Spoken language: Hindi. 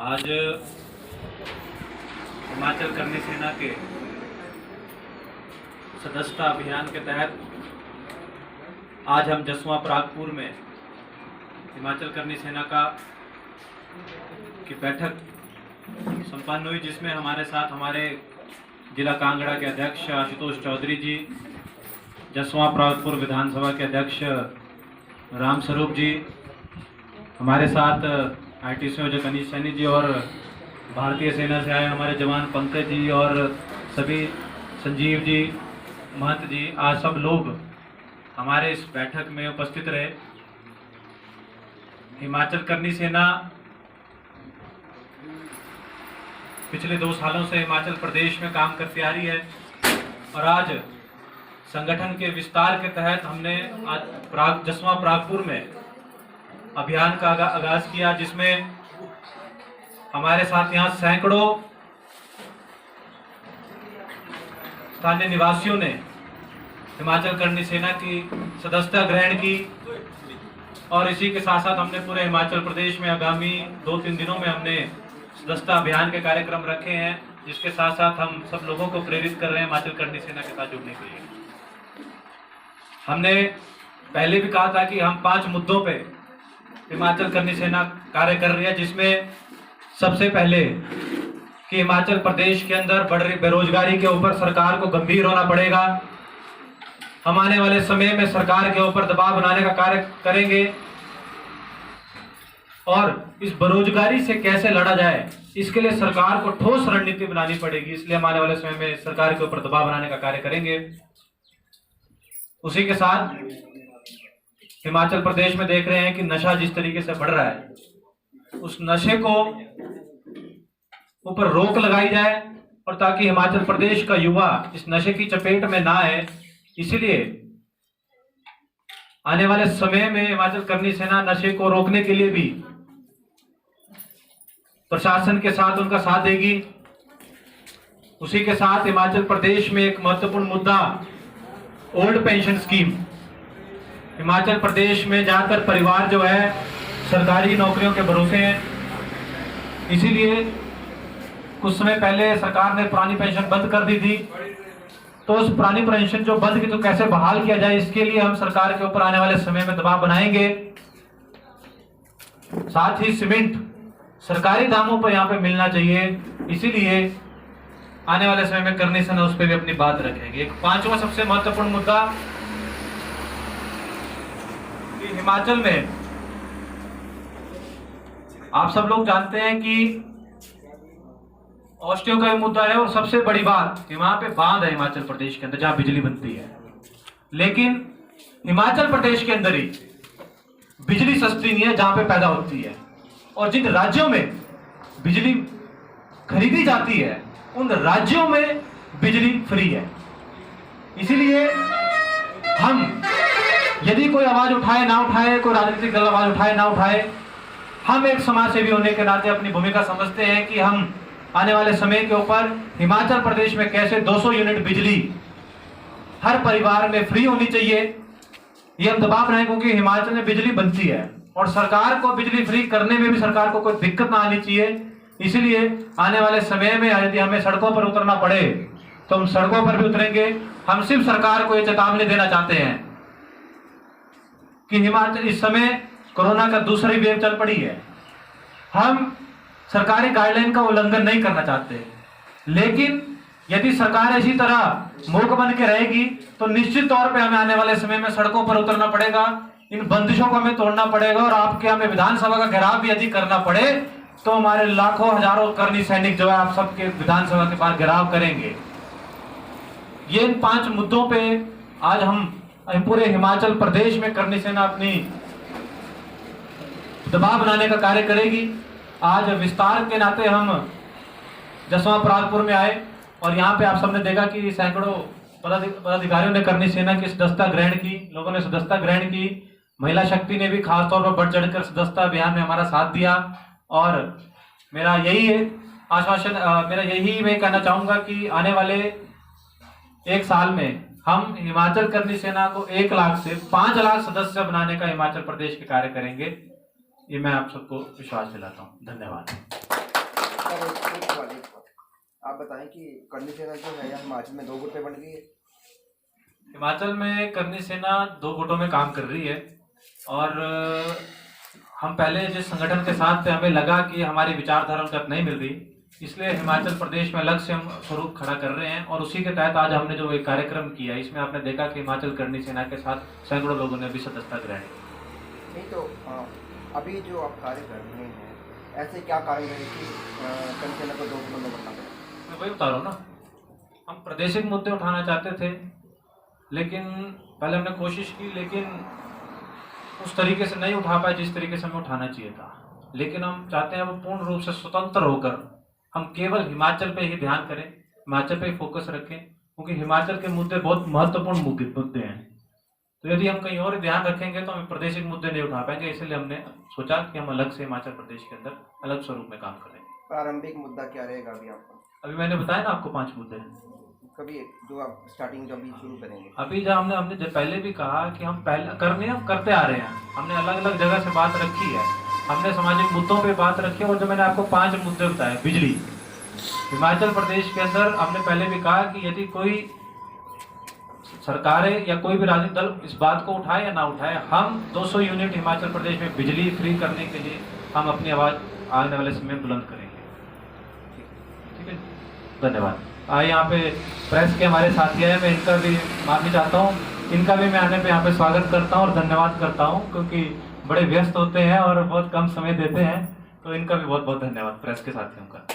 आज हिमाचल करनी सेना के सदस्यता अभियान के तहत आज हम जसवां परागपुर में हिमाचल करनी सेना की बैठक संपन्न हुई, जिसमें हमारे साथ हमारे जिला कांगड़ा के अध्यक्ष आशुतोष चौधरी जी, जसवां परागपुर विधानसभा के अध्यक्ष रामस्वरूप जी, हमारे साथ ITC जो कनीश सैनी जी और भारतीय सेना से आए हमारे जवान पंकज जी और सभी संजीव जी, महंत जी, आज सब लोग हमारे इस बैठक में उपस्थित रहे। हिमाचल करनी सेना पिछले 2 सालों से हिमाचल प्रदेश में काम करती आ रही है और आज संगठन के विस्तार के तहत हमने आज जसवां परागपुर में अभियान का आगाज किया, जिसमें हमारे साथ यहाँ सैकड़ों स्थानीय निवासियों ने हिमाचल करनी सेना की सदस्यता ग्रहण की और इसी के साथ साथ हमने पूरे हिमाचल प्रदेश में आगामी 2-3 दिनों में हमने सदस्यता अभियान के कार्यक्रम रखे हैं, जिसके साथ साथ हम सब लोगों को प्रेरित कर रहे हैं हिमाचल करनी सेना के साथ जुड़ने के लिए। हमने पहले भी कहा था कि हम 5 मुद्दों पे हिमाचल करनी सेना कार्य कर रही है, जिसमें सबसे पहले कि हिमाचल प्रदेश के अंदर बढ़ रही बेरोजगारी के ऊपर सरकार को गंभीर होना पड़ेगा। हम आने वाले समय में सरकार के ऊपर दबाव बनाने का कार्य करेंगे और इस बेरोजगारी से कैसे लड़ा जाए, इसके लिए सरकार को ठोस रणनीति बनानी पड़ेगी। इसलिए हम आने वाले समय में सरकार के ऊपर दबाव बनाने का कार्य करेंगे। उसी के साथ हिमाचल प्रदेश में देख रहे हैं कि नशा जिस तरीके से बढ़ रहा है, उस नशे को ऊपर रोक लगाई जाए और ताकि हिमाचल प्रदेश का युवा इस नशे की चपेट में ना आए, इसलिए आने वाले समय में हिमाचल करनी सेना नशे को रोकने के लिए भी प्रशासन के साथ उनका साथ देगी। उसी के साथ हिमाचल प्रदेश में एक महत्वपूर्ण मुद्दा old pension scheme. Himachal Pradesh में ज्यादातर परिवार जो है सरकारी नौकरियों के भरोसे हैं, इसीलिए कुछ समय पहले सरकार ने पुरानी पेंशन बंद कर दी थी। तो उस पुरानी पेंशन जो बंद की तो कैसे बहाल किया जाए, इसके लिए हम सरकार के ऊपर आने वाले समय में दबाव बनाएंगे। साथ ही सीमेंट सरकारी दामों पर यहाँ पे मिलना चाहिए, इसीलिए आने वाले समय में करनी सेना उस पर भी अपनी बात रखेंगे। एक 5वां सबसे महत्वपूर्ण मुद्दा कि हिमाचल में आप सब लोग जानते हैं कि औषधियों का मुद्दा है और सबसे बड़ी बात कि वहां पे बांध है हिमाचल प्रदेश के अंदर जहां बिजली बनती है, लेकिन हिमाचल प्रदेश के अंदर ही बिजली सस्ती नहीं है जहां पे पैदा होती है, और जिन राज्यों में बिजली खरीदी जाती है उन राज्यों में बिजली फ्री है। इसीलिए हम यदि कोई आवाज उठाए ना उठाए, कोई राजनीतिक दल आवाज उठाए ना उठाए, हम एक समाज सेवी होने के नाते अपनी भूमिका समझते हैं कि हम आने वाले समय के ऊपर हिमाचल प्रदेश में कैसे 200 यूनिट बिजली हर परिवार में फ्री होनी चाहिए, ये हम दबाव बनाए, क्योंकि हिमाचल में बिजली बनती है और सरकार को बिजली फ्री करने में भी सरकार को कोई दिक्कत ना आनी चाहिए। इसलिए आने वाले समय में यदि हमें सड़कों पर उतरना पड़े तो हम सड़कों पर भी उतरेंगे। हम सिर्फ सरकार को ये चेतावनी देना चाहते हैं कि हिमाचल इस समय कोरोना का दूसरी वेव चल पड़ी है, हम सरकारी गाइडलाइन का उल्लंघन नहीं करना चाहते, लेकिन यदि सरकार इसी तरह मूक बन के रहेगी तो निश्चित तौर पे हमें आने वाले समय में सड़कों पर उतरना पड़ेगा, इन बंदिशों को हमें तोड़ना पड़ेगा और आपके हमें विधानसभा का घेराव भी यदि करना पड़े तो हमारे लाखों हजारों करनी सैनिक जो है आप सबके विधानसभा के पास घेराव करेंगे। ये इन 5 मुद्दों पे आज हम पूरे हिमाचल प्रदेश में करनी सेना अपनी दबाव बनाने का कार्य करेगी। आज विस्तार के नाते हम जसवां परागपुर में आए और यहाँ पे आप सबने देखा कि सैकड़ों पदाधिकारियों ने करनी सेना की सदस्यता ग्रहण की, लोगों ने सदस्यता ग्रहण की, महिला शक्ति ने भी खासतौर पर बढ़ चढ़कर सदस्यता अभियान में हमारा साथ दिया। और मेरा यही आश्वासन मैं कहना चाहूंगा कि आने वाले 1 साल में हम हिमाचल करनी सेना को 1 लाख से 5 लाख सदस्य बनाने का हिमाचल प्रदेश के कार्य करेंगे। ये मैं आप सबको विश्वास दिलाता हूँ। धन्यवाद। बताएं कि करनी सेना जो है यहाँ हिमाचल में 2 गुट में बन गई है। हिमाचल में करनी सेना 2 गुटों में काम कर रही है और हम पहले जिस संगठन के साथ थे हमें लगा कि हमारी विचारधारा उनके साथ नहीं मिल रही, इसलिए हिमाचल प्रदेश में अलग से हम स्वरूप खड़ा कर रहे हैं और उसी के तहत आज हमने जो एक कार्यक्रम किया इसमें आपने देखा कि हिमाचल करनी सेना के साथ सैकड़ों लोगों ने भी सदस्यता ग्रहण की। नहीं तो अभी जो आप कार्य कर रहे हैं ऐसे क्या कारण है कि करनी सेना को 2 गुटों में बनना पड़ा? मैं वही बता रहा हूँ ना, हम प्रादेशिक मुद्दे उठाना चाहते थे लेकिन पहले हमने कोशिश की लेकिन उस तरीके से नहीं उठा पाए जिस तरीके से हमें उठाना चाहिए था। लेकिन हम चाहते हैं वो पूर्ण रूप से स्वतंत्र होकर हम केवल हिमाचल पे ही ध्यान करें, हिमाचल पे ही फोकस रखें, क्योंकि हिमाचल के मुद्दे बहुत महत्वपूर्ण मुद्दे हैं। तो यदि हम कहीं और ध्यान रखेंगे तो हम प्रादेशिक मुद्दे नहीं उठा पाएंगे, इसलिए हमने सोचा कि हम अलग से हिमाचल प्रदेश के अंदर अलग स्वरूप में काम करेंगे। प्रारंभिक मुद्दा क्या रहेगा अभी आपका? अभी मैंने बताया ना आपको 5 मुद्दे, कभी जो आप स्टार्टिंग जो अभी शुरू करेंगे? अभी जब हमने जब पहले भी कहा कि हम पहले करते आ रहे हैं, हमने अलग अलग जगह से बात रखी है, हमने सामाजिक मुद्दों पे बात रखी है और जो मैंने आपको 5 मुद्दे बताए, बिजली, हिमाचल प्रदेश के अंदर हमने पहले भी कहा कि यदि कोई सरकारें या कोई भी राजनीतिक दल इस बात को उठाए या ना उठाए, हम 200 यूनिट हिमाचल प्रदेश में बिजली फ्री करने के लिए हम अपनी आवाज़ आने वाले समय में बुलंद करेंगे। ठीक है, धन्यवाद। यहाँ पे प्रेस के हमारे साथी आए, मैं इनका भी माफ़ी चाहता हूँ, इनका भी मैं आने पे यहाँ पे स्वागत करता हूँ और धन्यवाद करता हूँ, क्योंकि बड़े व्यस्त होते हैं और बहुत कम समय देते हैं, तो इनका भी बहुत बहुत धन्यवाद प्रेस के साथियों का।